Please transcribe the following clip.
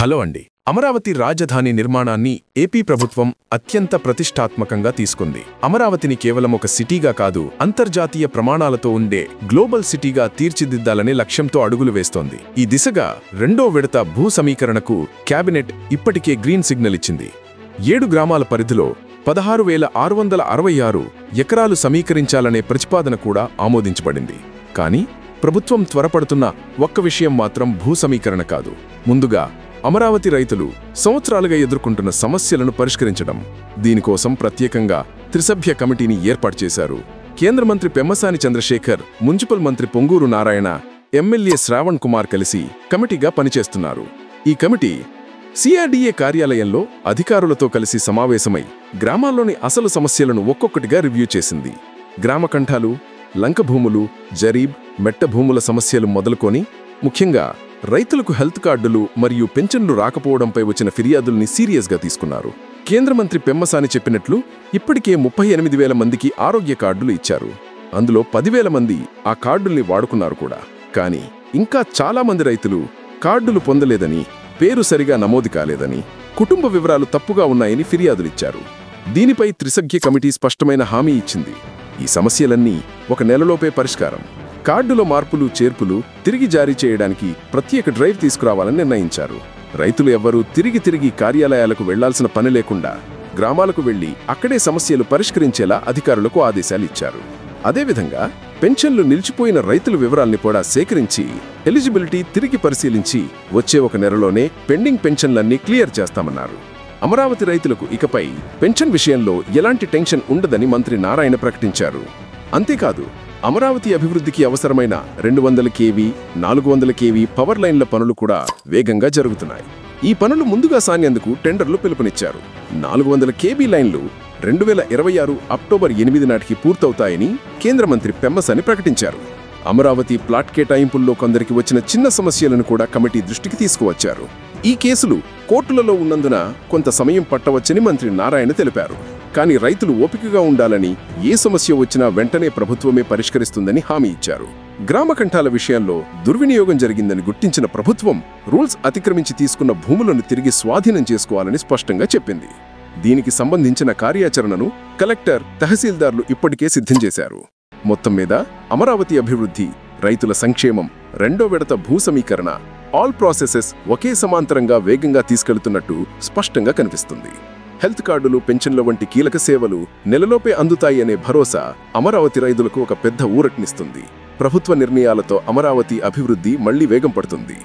Hello అండి. అమరావతి రాజధాని నిర్మాణాన్ని ఏపీ ప్రభుత్వం అత్యంత ప్రతిష్టాత్మకంగా తీసుకుంది. అమరావతిని కేవలం ఒక సిటీగా కాదు, అంతర్జాతీయ ప్రమాణాలతో ఉండే గ్లోబల్ సిటీగా తీర్చిదిద్దాలనే లక్ష్యంతో అడుగులు వేస్తోంది. ఈ దిశగా రెండో విడత భూ సమీకరణకు కేబినెట్ ఇప్పటికే గ్రీన్ సిగ్నల్ ఇచ్చింది. 7 గ్రామాల పరిధిలో 16,666 ఎకరాలు సమీకరించాలనే ప్రతిపాదన కూడా ఆమోదించబడింది. కానీ ప్రభుత్వం త్వరపడుతున్న ఒక్క విషయం మాత్రం భూ సమీకరణ కాదు. ముందుగా అమరావతి రైతులు సంవత్సరాలుగా ఎదుర్కొంటున్న సమస్యలను పరిష్కరించడం. దీనికోసం ప్రత్యేకంగా త్రిసభ్య కమిటీని ఏర్పాటు చేశారు. కేంద్ర మంత్రి పెమ్మసాని చంద్రశేఖర్, మున్సిపల్ మంత్రి పొంగూరు నారాయణ, ఎమ్మెల్యే శ్రావణ్ కుమార్ కలిసి కమిటీగా పనిచేస్తున్నారు. ఈ కమిటీ సిఆర్డీఏ కార్యాలయంలో అధికారులతో కలిసి సమావేశమై గ్రామాల్లోని అసలు సమస్యలను ఒక్కొక్కటిగా రివ్యూ చేసింది. గ్రామ కంఠాలు, లంక భూములు, జరీబ్, మెట్ట భూముల సమస్యలు మొదలుకొని ముఖ్యంగా రైతులకు హెల్త్ కార్డులు మరియు పెన్షన్లు రాకపోవడంపై వచ్చిన ఫిర్యాదుల్ని సీరియస్గా తీసుకున్నారు. కేంద్ర మంత్రి పెమ్మసాని చెప్పినట్లు ఇప్పటికే 38,000 మందికి ఆరోగ్య కార్డులు ఇచ్చారు. అందులో 10,000 మంది ఆ కార్డుల్ని వాడుకున్నారు కూడా. కానీ ఇంకా చాలా మంది రైతులు కార్డులు పొందలేదని, పేరు సరిగా నమోదు కాలేదని, కుటుంబ వివరాలు తప్పుగా ఉన్నాయని ఫిర్యాదులిచ్చారు. దీనిపై త్రిసభ్య కమిటీ స్పష్టమైన హామీ ఇచ్చింది. ఈ సమస్యలన్నీ 1 నెలలోపే పరిష్కారం. కార్డులో మార్పులు చేర్పులు తిరిగి జారీ చేయడానికి ప్రత్యేక డ్రైవ్ తీసుకురావాలని నిర్ణయించారు. రైతులు ఎవ్వరూ తిరిగి కార్యాలయాలకు వెళ్లాల్సిన పని లేకుండా గ్రామాలకు వెళ్లి అక్కడే సమస్యలు పరిష్కరించేలా అధికారులకు ఆదేశాలిచ్చారు. అదేవిధంగా పెన్షన్లు నిలిచిపోయిన రైతుల వివరాల్ని కూడా సేకరించి ఎలిజిబిలిటీ తిరిగి పరిశీలించి వచ్చే 1 నెలలోనే పెండింగ్ పెన్షన్లన్నీ క్లియర్ చేస్తామన్నారు. అమరావతి రైతులకు ఇకపై పెన్షన్ విషయంలో ఎలాంటి టెన్షన్ ఉండదని మంత్రి నారాయణ ప్రకటించారు. అంతేకాదు, అమరావతి అభివృద్ధికి అవసరమైన 200 kV, 400 kV పవర్ లైన్ల పనులు కూడా వేగంగా జరుగుతున్నాయి. ఈ పనులు ముందుగా సానేందుకు టెండర్లు పిలుపునిచ్చారు. 400 kV లైన్లు 2026 అక్టోబర్ 8 నాటికి పూర్తవుతాయని కేంద్ర మంత్రి పెమ్మసాని ప్రకటించారు. అమరావతి ప్లాట్ కేటాయింపుల్లో కొందరికి వచ్చిన చిన్న సమస్యలను కూడా కమిటీ దృష్టికి తీసుకువచ్చారు. ఈ కేసులు కోర్టులలో ఉన్నందున కొంత సమయం పట్టవచ్చని మంత్రి నారాయణ తెలిపారు. కానీ రైతులు ఓపికగా ఉండాలని, ఏ సమస్య వచ్చినా వెంటనే ప్రభుత్వమే పరిష్కరిస్తుందని హామీ ఇచ్చారు. గ్రామ కంఠాల విషయంలో దుర్వినియోగం జరిగిందని గుర్తించిన ప్రభుత్వం రూల్స్ అతిక్రమించి తీసుకున్న భూములను తిరిగి స్వాధీనం చేసుకోవాలని స్పష్టంగా చెప్పింది. దీనికి సంబంధించిన కార్యాచరణను కలెక్టర్, తహసీల్దార్లు ఇప్పటికే సిద్ధం చేశారు. మొత్తం మీద అమరావతి అభివృద్ధి, రైతుల సంక్షేమం, రెండో విడత భూ సమీకరణ, ఆల్ ప్రాసెసెస్ ఒకే సమాంతరంగా వేగంగా తీసుకెళ్తున్నట్టు స్పష్టంగా కనిపిస్తుంది. హెల్త్ కార్డులు, పెన్షన్ల వంటి కీలక సేవలు నెలలోపే అందుతాయి అనే భరోసా అమరావతి రైతులకు ఒక పెద్ద ఊరటనిస్తుంది. ప్రభుత్వ నిర్ణయాలతో అమరావతి అభివృద్ధి మళ్లీ వేగం పడుతుంది.